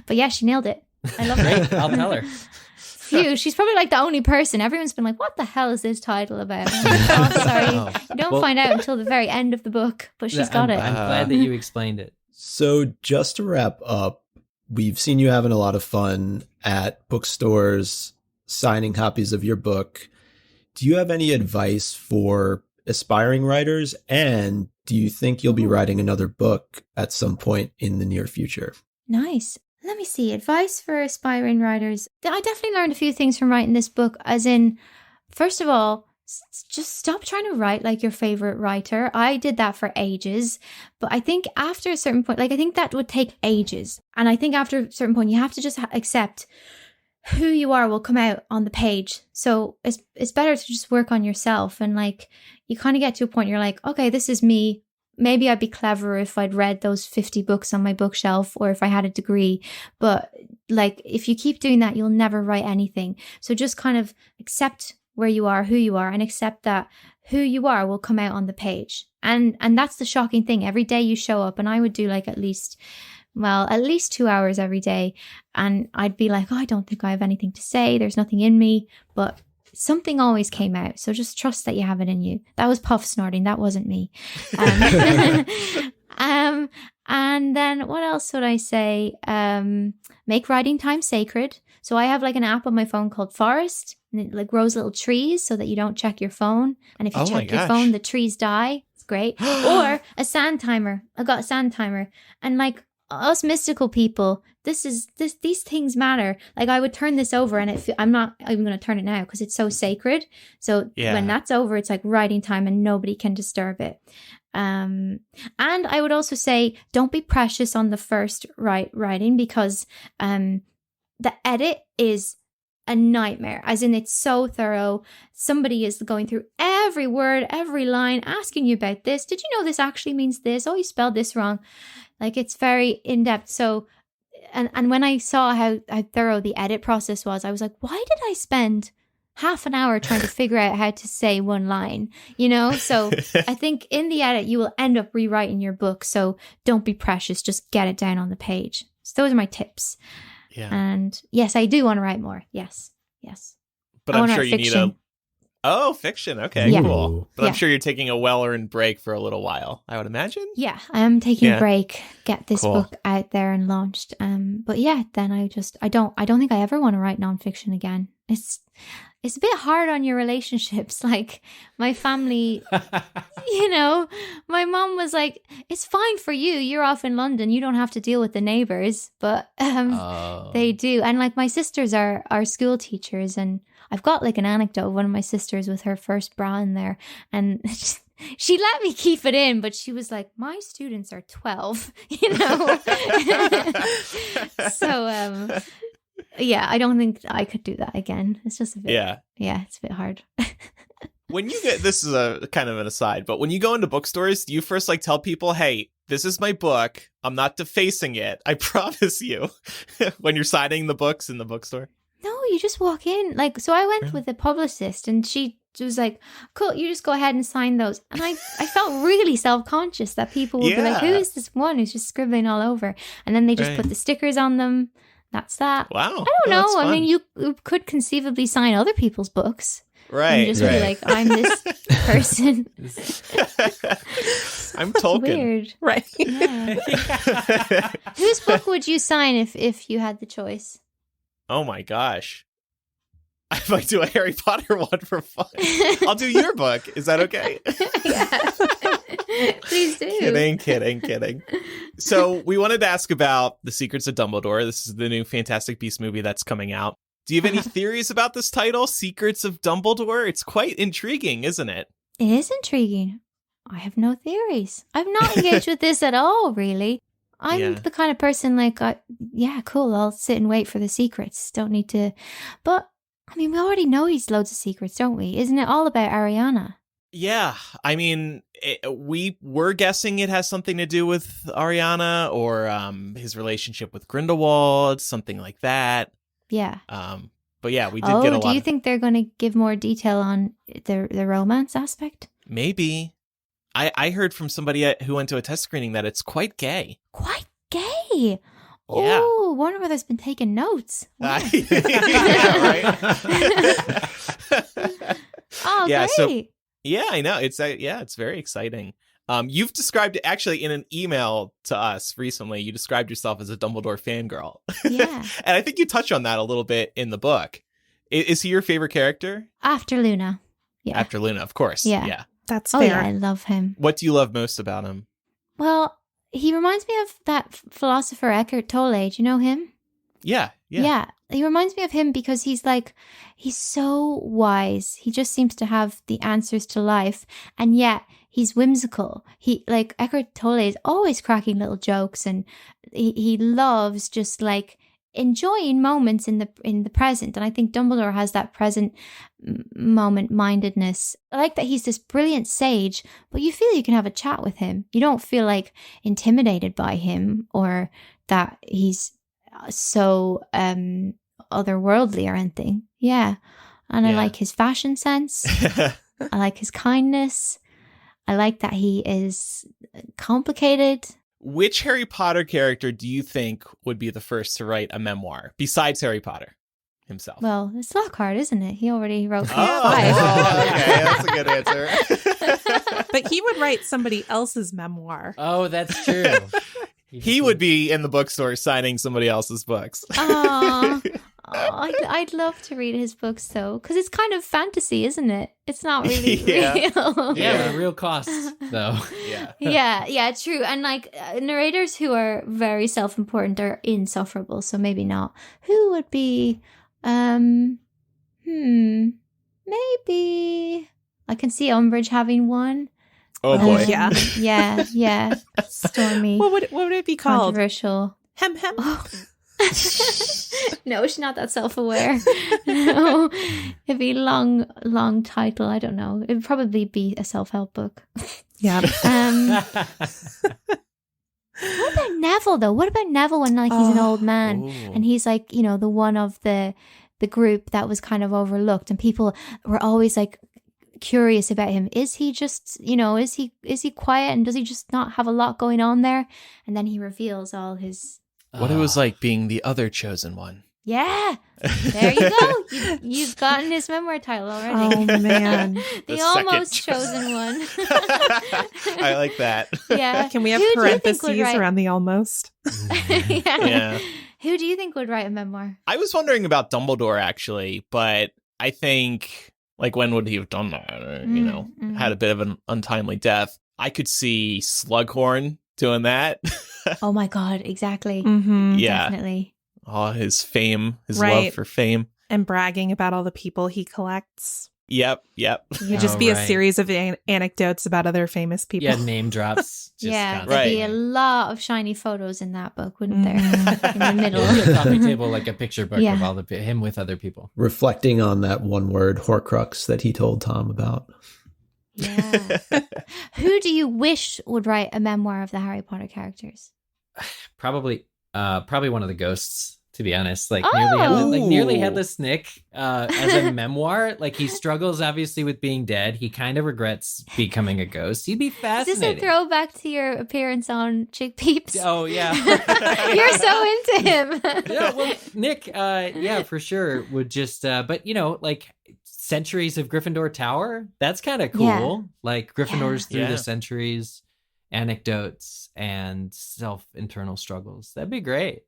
But yeah, she nailed it. I love it. I'll tell her. Phew, she's probably like the only person. Everyone's been like, what the hell is this title about? Oh, sorry. You don't find out until the very end of the book, but she's got it. I'm glad that you explained it. So just to wrap up, we've seen you having a lot of fun at bookstores, signing copies of your book. Do you have any advice for aspiring writers? And do you think you'll be writing another book at some point in the near future? Nice. Let me see. Advice for aspiring writers. I definitely learned a few things from writing this book, as in, first of all, just stop trying to write like your favorite writer. I did that for ages, but I think after a certain point, I think that would take ages. And I think after a certain point, you have to just accept who you are will come out on the page. So it's better to just work on yourself. And you kind of get to a point, you're like, okay, this is me. maybe I'd be cleverer if I'd read those 50 books on my bookshelf or if I had a degree. But like, if you keep doing that, you'll never write anything. So just kind of accept where you are, who you are, and accept that who you are will come out on the page. And that's the shocking thing. Every day you show up, and I would do like at least 2 hours every day. And I'd be like, oh, I don't think I have anything to say. There's nothing in me. But something always came out. So just trust that you have it in you. That was Puff snorting. That wasn't me. And then what else would I say? Make writing time sacred. So I have like an app on my phone called Forest, and it like grows little trees so that you don't check your phone. And if you check your phone, the trees die. It's great. Or a sand timer. I got a sand timer. And like us mystical people, these things matter. Like I would turn this over, and I'm not even going to turn it now because it's so sacred. So when that's over, it's like writing time and nobody can disturb it. And I would also say, don't be precious on the first writing, because the edit is a nightmare, as in it's so thorough. Somebody is going through every word, every line, asking you about this. Did you know this actually means this? Oh, you spelled this wrong. Like, it's very in-depth. So, and when I saw how thorough the edit process was, I was like, why did I spend half an hour trying to figure out how to say one line, So I think in the edit, you will end up rewriting your book. So don't be precious. Just get it down on the page. So those are my tips. Yeah. And yes, I do want to write more. Yes. But I'm sure you need fiction. Okay, Yeah. cool. But Yeah. I'm sure you're taking a well-earned break for a little while, I would imagine. Yeah, I am taking Yeah. a break, get this Cool. book out there and launched. But yeah, then I don't think I ever want to write nonfiction again. It's a bit hard on your relationships. Like my family, my mom was like, it's fine for you. You're off in London. You don't have to deal with the neighbors, but they do. And like my sisters are school teachers, and I've got like an anecdote of one of my sisters with her first bra in there, and she let me keep it in, but she was like, my students are 12, So, yeah, I don't think I could do that again. It's just a bit, it's a bit hard. When you get, this is a kind of an aside, but when you go into bookstores, do you first like tell people, hey, this is my book. I'm not defacing it. I promise you, when you're signing the books in the bookstore? No, you just walk in. Like, so I went with a publicist, and she was like, cool, you just go ahead and sign those. And I felt really self-conscious that people would be like, who is this one who's just scribbling all over? And then they just put the stickers on them. That's that. Wow. I don't know. I mean, you could conceivably sign other people's books. Right. And just be like, I'm this person. I'm Tolkien. Weird. Right. Yeah. Whose book would you sign if you had the choice? Oh my gosh. I might do a Harry Potter one for fun. I'll do your book. Is that okay? Yeah. Please do. Kidding. So we wanted to ask about The Secrets of Dumbledore. This is the new Fantastic Beasts movie that's coming out. Do you have any theories about this title, Secrets of Dumbledore? It's quite intriguing, isn't it? It is intriguing. I have no theories. I've not engaged with this at all, really. I'm the kind of person like, cool, I'll sit and wait for the secrets. Don't need to. But, I mean, we already know he's loads of secrets, don't we? Isn't it all about Ariana? Yeah. I mean, we were guessing it has something to do with Ariana or his relationship with Grindelwald, something like that. Yeah. But yeah, we did get a lot. Do you think they're going to give more detail on the romance aspect? Maybe. I heard from somebody who went to a test screening that it's quite gay. Quite gay? Yeah. Oh, Warner Brothers been taking notes. Wow. Yeah, right? Oh, Yeah, great. so- Yeah, I know. It's very exciting. You've described it actually in an email to us recently. You described yourself as a Dumbledore fangirl. Yeah. And I think you touch on that a little bit in the book. Is he your favorite character? After Luna. Yeah. After Luna, of course. Yeah. That's Oh, fair. yeah, I love him. What do you love most about him? Well, he reminds me of that philosopher Eckhart Tolle. Do you know him? Yeah. He reminds me of him because he's so wise. He just seems to have the answers to life. And yet he's whimsical. Eckhart Tolle is always cracking little jokes, and he loves just like enjoying moments in the present. And I think Dumbledore has that present moment mindedness. I like that he's this brilliant sage, but you feel you can have a chat with him. You don't feel like intimidated by him or that he's so otherworldly or anything. Yeah. And I like his fashion sense. I like his kindness. I like that he is complicated. Which Harry Potter character do you think would be the first to write a memoir besides Harry Potter himself? Well, it's Lockhart, isn't it? He already wrote 5. Okay, that's a good answer. But he would write somebody else's memoir. Oh, that's true. He would be in the bookstore signing somebody else's books. I'd love to read his books though, because it's kind of fantasy, isn't it? It's not really real. Yeah, with a real cost though. Yeah, true. And like narrators who are very self-important are insufferable, so maybe not. Who would be? Maybe I can see Umbridge having one. Oh boy. Yeah. Stormy. What would it be called? Controversial. Hem. Oh. No, she's not that self-aware. No, it'd be long title. I don't know. It'd probably be a self-help book. Yeah. What about Neville though? What about Neville when like he's an old man and he's like, you know, the one of the group that was kind of overlooked and people were always like curious about him. Is he just, you know, is he quiet and does he just not have a lot going on there? And then he reveals all his What it was like being the other chosen one. Yeah. There you go. You've gotten his memoir title already. Oh, man. The almost chosen one. I like that. Yeah. Can we have parentheses around the almost? Yeah. Who do you think would write a memoir? I was wondering about Dumbledore, actually, but I think, like, when would he have done that? Or, you know, had a bit of an untimely death. I could see Slughorn doing that. Oh, my God. Exactly. Mm-hmm. Yeah. Definitely. Oh, his fame, his love for fame. And bragging about all the people he collects. Yep. It would just be a series of anecdotes about other famous people. Yeah, name drops. Yeah, there'd be a lot of shiny photos in that book, wouldn't there? In the middle. A coffee table, like a picture book of all him with other people. Reflecting on that one word, Horcrux, that he told Tom about. Yeah. Who do you wish would write a memoir of the Harry Potter characters? Probably one of the ghosts. To be honest, like Oh! nearly headless Nick as a memoir. Like he struggles obviously with being dead. He kind of regrets becoming a ghost. He'd be Is fascinating. this a throwback to your appearance on Chick Peeps? Oh yeah, You're so into him. yeah. Well, Nick, yeah, for sure would just. But you know, like centuries of Gryffindor Tower. That's kind of cool. Yeah. Like Gryffindors through Yeah. the centuries, anecdotes and internal struggles. That'd be great.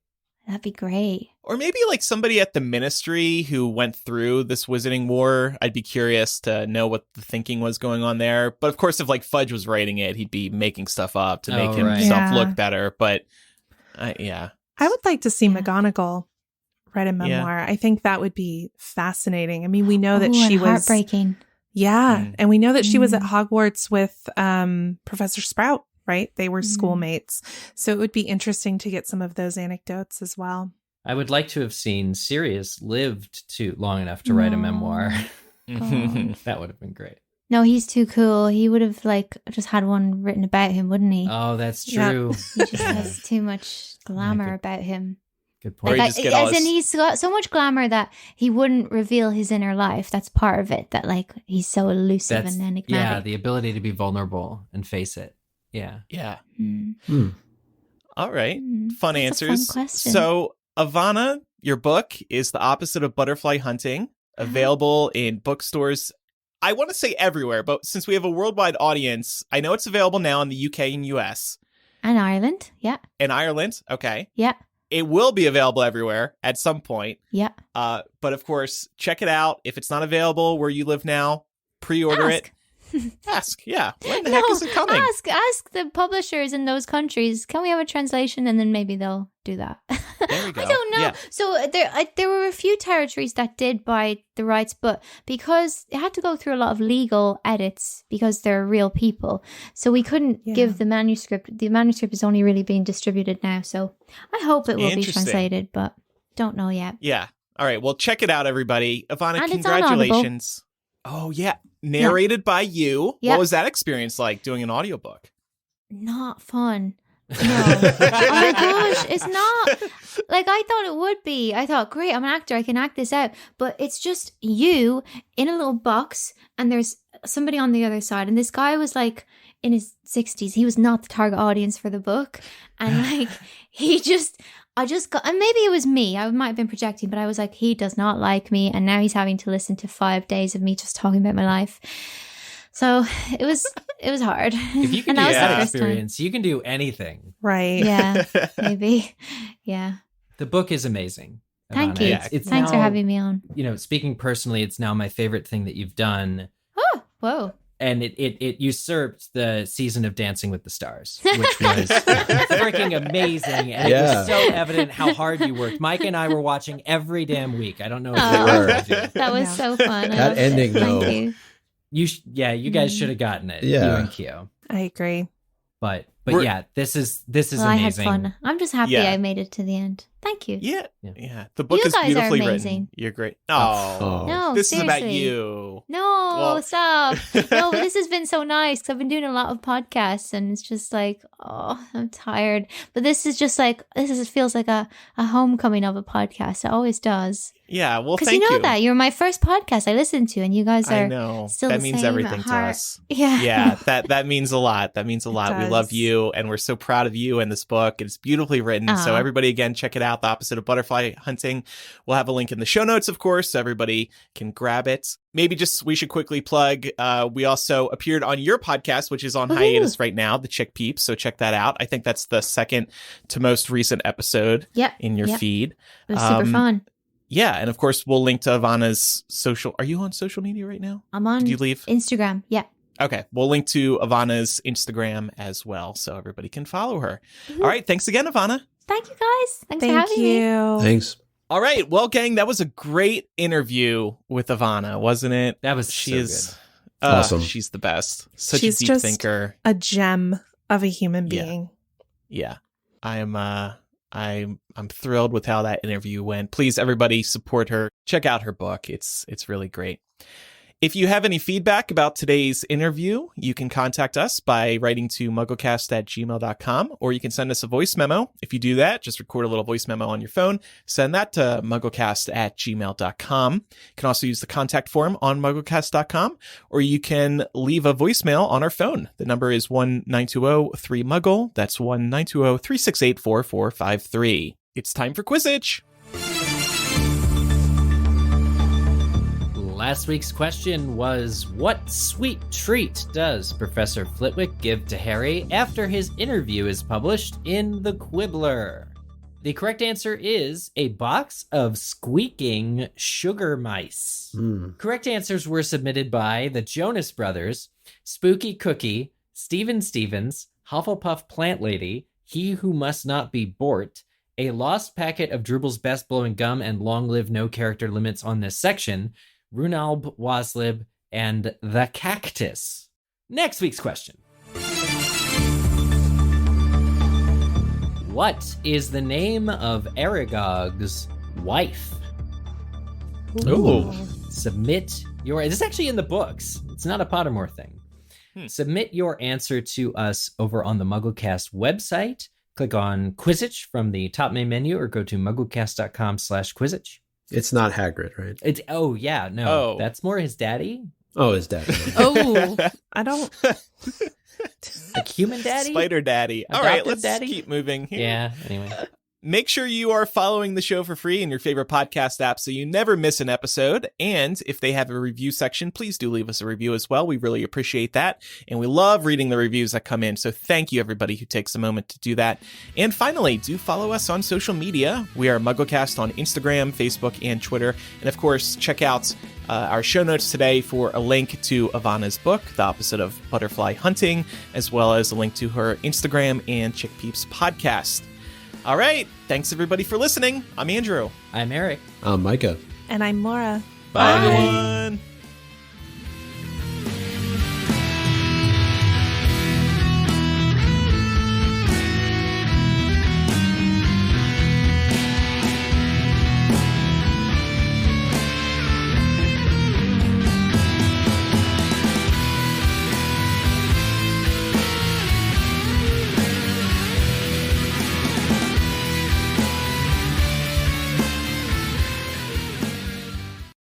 That'd be great. Or maybe like somebody at the ministry who went through this Wizarding War. I'd be curious to know what the thinking was going on there. But of course, if like Fudge was writing it, he'd be making stuff up to make himself look better. But yeah. I would like to see McGonagall write a memoir. I think that would be fascinating. I mean, we know that she was heartbreaking. Yeah. And we know that she was at Hogwarts with Professor Sprout. Right? They were schoolmates. So it would be interesting to get some of those anecdotes as well. I would like to have seen Sirius lived long enough to write a memoir. That would have been great. No, he's too cool. He would have like just had one written about him, wouldn't he? Oh, that's true. He just has too much glamour about him. Good point. Like, he's got so much glamour that he wouldn't reveal his inner life. That's part of it. That like he's so elusive and enigmatic. Yeah, the ability to be vulnerable and face it. Yeah. All right. Fun That's answers. a fun question. So, Evanna, your book is the opposite of butterfly hunting, available in bookstores. I want to say everywhere, but since we have a worldwide audience, I know it's available now in the UK and US. And Ireland. Yeah. In Ireland. Okay. Yeah. It will be available everywhere at some point. Yeah. But of course, check it out. If it's not available where you live now, pre-order it. Ask, yeah. When the heck is it coming? Ask the publishers in those countries. Can we have a translation? And then maybe they'll do that. There we go. I don't know. Yeah. So there were a few territories that did buy the rights, but because it had to go through a lot of legal edits because they're real people, so we couldn't give the manuscript. The manuscript is only really being distributed now, so I hope it will be translated. But Don't know yet. Yeah. All right. Well, check it out, everybody. Evanna, And it's on congratulations. Oh, yeah. Narrated by you. Yep. What was that experience like doing an audiobook? Not fun. No. Oh my gosh, it's not like I thought it would be. I thought, great, I'm an actor, I can act this out. But it's just you in a little box and there's somebody on the other side. And this guy was like in his 60s. He was not the target audience for the book. And like I just got, and maybe it was me. I might have been projecting, but I was like, he does not like me. And now he's having to listen to 5 days of me just talking about my life. So it was hard. If you can And do that was the that first time. experience, you can do anything. Right. Yeah, maybe. Yeah. The book is amazing. Thank Ivana. you. It's Thanks for now, having me on. You know, speaking personally, it's now my favorite thing that you've done. Oh, whoa. And it usurped the season of Dancing with the Stars, which was freaking amazing. And it was so evident how hard you worked. Mike and I were watching every damn week. I don't know if Oh, you were. that was so fun. I That loved ending, it. Thank though. you. You guys should have gotten it. Yeah. You and Kyo. I agree. But We're- yeah, this is Well, I had amazing. fun. I'm just happy Yeah. I made it to the end. Thank you. Yeah. Yeah. Yeah. The book You is guys are beautifully amazing. written. You're great. Oh. Oh. No, This is about seriously. you. No, Well- stop. No, but this has been so nice because I've been doing a lot of podcasts and it's just like, oh, I'm tired. But this is just like, feels like a homecoming of a podcast. It always does. Yeah. Well, Because thank you know that. You're my first podcast I listened to and you guys I are know. still That the means same everything at to heart. us. Yeah. Yeah, that means a lot. That means a lot. We does. love you, and we're so proud of you and this book. It's beautifully written. So Aw. everybody, again, check it out. The Opposite of Butterfly Hunting. We'll have a link in the show notes, of course, so everybody can grab it. Maybe just we should quickly plug. We also appeared on your podcast, which is on Woohoo. hiatus right now, the Chick Peeps. So check that out. I think that's the second to most recent episode Yep. in your Yep. feed. It was super fun. Yeah, and of course, we'll link to Ivana's social. Are you on social media right now? I'm on Did you leave? Instagram. Yeah. Okay, we'll link to Ivana's Instagram as well, so everybody can follow her. All right, thanks again, Evanna. Thank you guys. Thanks for Thank having me. you. Thanks. All right, well, gang, that was a great interview with Ivana, wasn't it? That was She so is good. Awesome. She's the best. Such She's a deep just- thinker. A gem of a human Yeah. being. Yeah, I'm thrilled with how that interview went. Please, everybody, support her. Check out her book. It's really great. If you have any feedback about today's interview, you can contact us by writing to mugglecast@gmail.com, or you can send us a voice memo. If you do that, just record a little voice memo on your phone, send that to mugglecast@gmail.com. You can also use the contact form on mugglecast.com, or you can leave a voicemail on our phone. The number is 1-920-3-MUGGLE. That's 1-920-368-4453. It's time for Quizitch. Last week's question was, what sweet treat does Professor Flitwick give to Harry after his interview is published in The Quibbler? The correct answer is a box of squeaking sugar mice. Correct answers were submitted by the Jonas Brothers, Spooky Cookie, Steven Stevens, Hufflepuff Plant Lady, He Who Must Not Be Bort, a lost packet of Drooble's Best Blowing Gum, and long live no character limits on this section, Runalb Waslib, and the Cactus. Next week's question. What is the name of Aragog's wife? Ooh. Submit your... This is actually in the books. It's not a Pottermore thing. Submit your answer to us over on the MuggleCast website. Click on Quizitch from the top main menu, or go to mugglecast.com/Quizitch. It's not Hagrid, right? It's that's more his daddy. Oh, his dad. Oh, I don't. Like human daddy? Spider Daddy. All right, Adopted let's daddy? keep moving here. Yeah, anyway. Make sure you are following the show for free in your favorite podcast app so you never miss an episode. And if they have a review section, please do leave us a review as well. We really appreciate that. And we love reading the reviews that come in. So thank you, everybody who takes a moment to do that. And finally, do follow us on social media. We are MuggleCast on Instagram, Facebook, and Twitter. And of course, check out our show notes today for a link to Ivana's book, The Opposite of Butterfly Hunting, as well as a link to her Instagram and Chick Peeps podcast. All right. Thanks, everybody, for listening. I'm Andrew. I'm Eric. Micah. And I'm Laura. Bye, everyone.